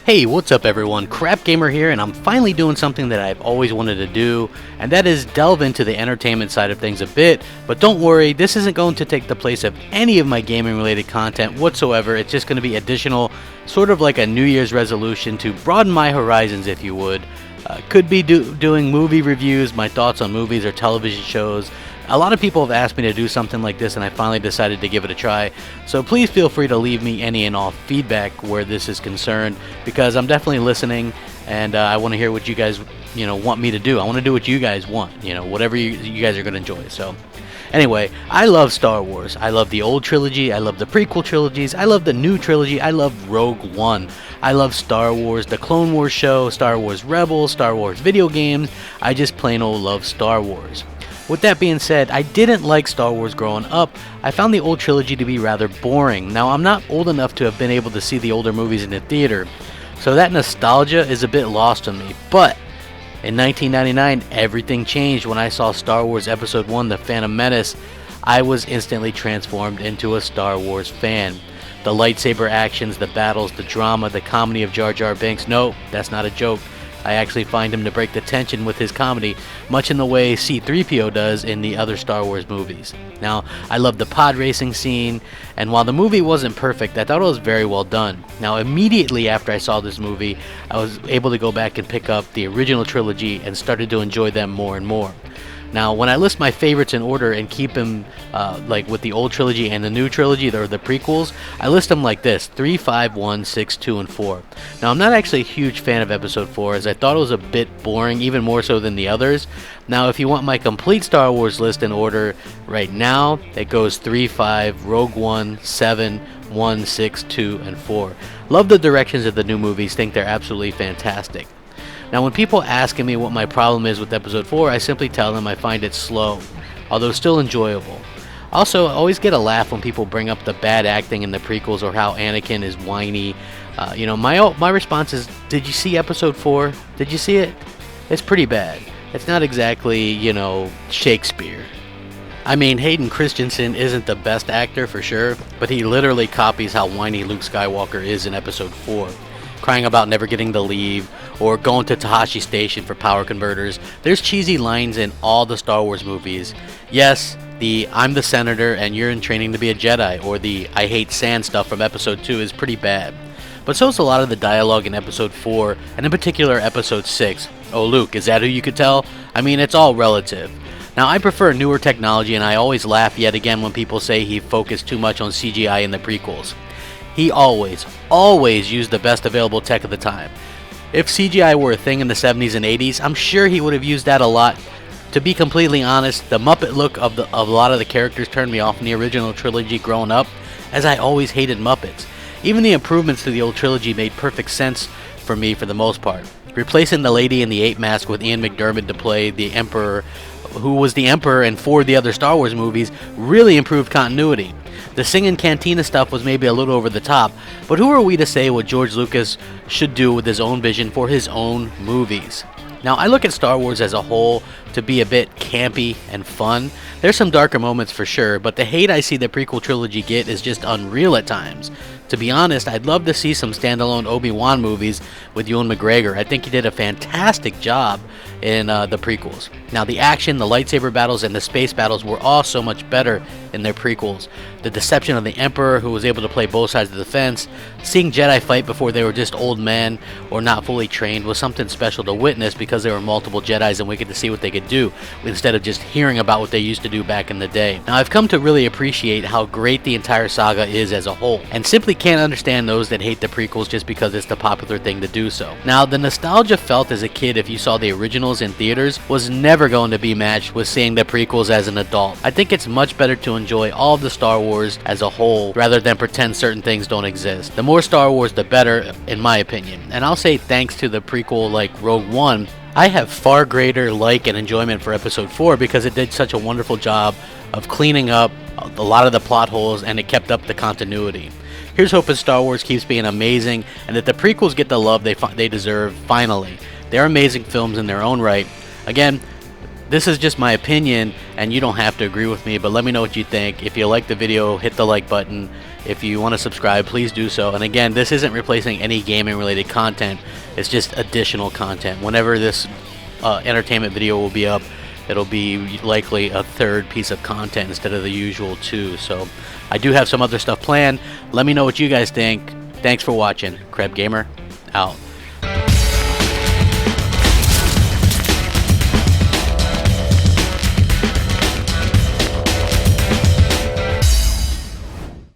Hey, what's up everyone? Crapgamer here, and I'm finally doing something that I've always wanted to do, and that is delve into the entertainment side of things a bit. But don't worry, this isn't going to take the place of any of my gaming related content whatsoever. It's just going to be additional, sort of like a New Year's resolution to broaden my horizons, if you would. Could be doing movie reviews, my thoughts on movies or television shows. A lot of people have asked me to do something like this, and I finally decided to give it a try. So please feel free to leave me any and all feedback where this is concerned, because I'm definitely listening, and I want to hear what you guys, want me to do. I want to do what you guys want, whatever you guys are going to enjoy. So anyway, I love Star Wars. I love the old trilogy. I love the prequel trilogies. I love the new trilogy. I love Rogue One. I love Star Wars, the Clone Wars show, Star Wars Rebels, Star Wars video games. I just plain old love Star Wars. With that being said, I didn't like Star Wars growing up. I found the old trilogy to be rather boring. Now, I'm not old enough to have been able to see the older movies in the theater, so that nostalgia is a bit lost on me. But in 1999, everything changed when I saw Star Wars Episode 1, The Phantom Menace. I was instantly transformed into a Star Wars fan. The lightsaber actions, the battles, the drama, the comedy of Jar Jar Binks. No, that's not a joke. I actually find him to break the tension with his comedy, much in the way C-3PO does in the other Star Wars movies. Now, I love the pod racing scene, and while the movie wasn't perfect, I thought it was very well done. Now, immediately after I saw this movie, I was able to go back and pick up the original trilogy and started to enjoy them more and more. Now, when I list my favorites in order and keep them like with the old trilogy and the new trilogy, or the prequels, I list them like this: 3, 5, 1, 6, 2, and 4. Now, I'm not actually a huge fan of Episode 4, as I thought it was a bit boring, even more so than the others. Now, if you want my complete Star Wars list in order right now, it goes 3, 5, Rogue One, 7, 1, 6, 2, and 4. Love the directions of the new movies, think they're absolutely fantastic. Now, when people ask me what my problem is with Episode 4, I simply tell them I find it slow, although still enjoyable. Also, I always get a laugh when people bring up the bad acting in the prequels or how Anakin is whiny. My response is, did you see Episode 4? Did you see it? It's pretty bad. It's not exactly, Shakespeare. I mean, Hayden Christensen isn't the best actor for sure, but he literally copies how whiny Luke Skywalker is in Episode 4. Crying about never getting to leave, or going to Tahashi Station for power converters. There's cheesy lines in all the Star Wars movies. Yes, the "I'm the senator and you're in training to be a Jedi," or the "I hate sand" stuff from Episode 2 is pretty bad. But so is a lot of the dialogue in Episode 4, and in particular Episode 6. Oh, Luke, is that who you could tell? I mean, it's all relative. Now, I prefer newer technology, and I always laugh yet again when people say he focused too much on CGI in the prequels. He always used the best available tech at the time. If CGI were a thing in the 70s and 80s, I'm sure he would have used that a lot. To be completely honest, the Muppet look of a lot of the characters turned me off in the original trilogy growing up, as I always hated Muppets. Even the improvements to the old trilogy made perfect sense for me for the most part. Replacing the lady in the ape mask with Ian McDiarmid to play the Emperor, who was the Emperor in 4 of the other Star Wars movies, really improved continuity. The singing cantina stuff was maybe a little over the top, but who are we to say what George Lucas should do with his own vision for his own movies? Now, I look at Star Wars as a whole to be a bit campy and fun. There's some darker moments for sure, but the hate I see the prequel trilogy get is just unreal at times. To be honest, I'd love to see some standalone Obi-Wan movies with Ewan McGregor. I think he did a fantastic job in the prequels. Now, the action, the lightsaber battles, and the space battles were all so much better in their prequels. The deception of the Emperor, who was able to play both sides of the fence, seeing Jedi fight before they were just old men or not fully trained was something special to witness, because there were multiple Jedis and we get to see what they could do instead of just hearing about what they used to do back in the day. Now, I've come to really appreciate how great the entire saga is as a whole, and simply can't understand those that hate the prequels just because it's the popular thing to do so. Now, the nostalgia felt as a kid if you saw the originals in theaters was never going to be matched with seeing the prequels as an adult. I think it's much better to enjoy all of the Star Wars as a whole rather than pretend certain things don't exist. The more Star Wars, the better, in my opinion. And I'll say thanks to the prequel like Rogue One, I have far greater like and enjoyment for Episode 4 because it did such a wonderful job of cleaning up a lot of the plot holes, and it kept up the continuity. Here's hoping Star Wars keeps being amazing and that the prequels get the love they deserve finally. They're amazing films in their own right. Again, this is just my opinion, and you don't have to agree with me, but let me know what you think. If you like the video, hit the like button. If you want to subscribe, please do so. And again, this isn't replacing any gaming related content, it's just additional content. Whenever this entertainment video will be up, it'll be likely a third piece of content instead of the usual 2. So I do have some other stuff planned. Let me know what you guys think. Thanks for watching. Crapgamer out.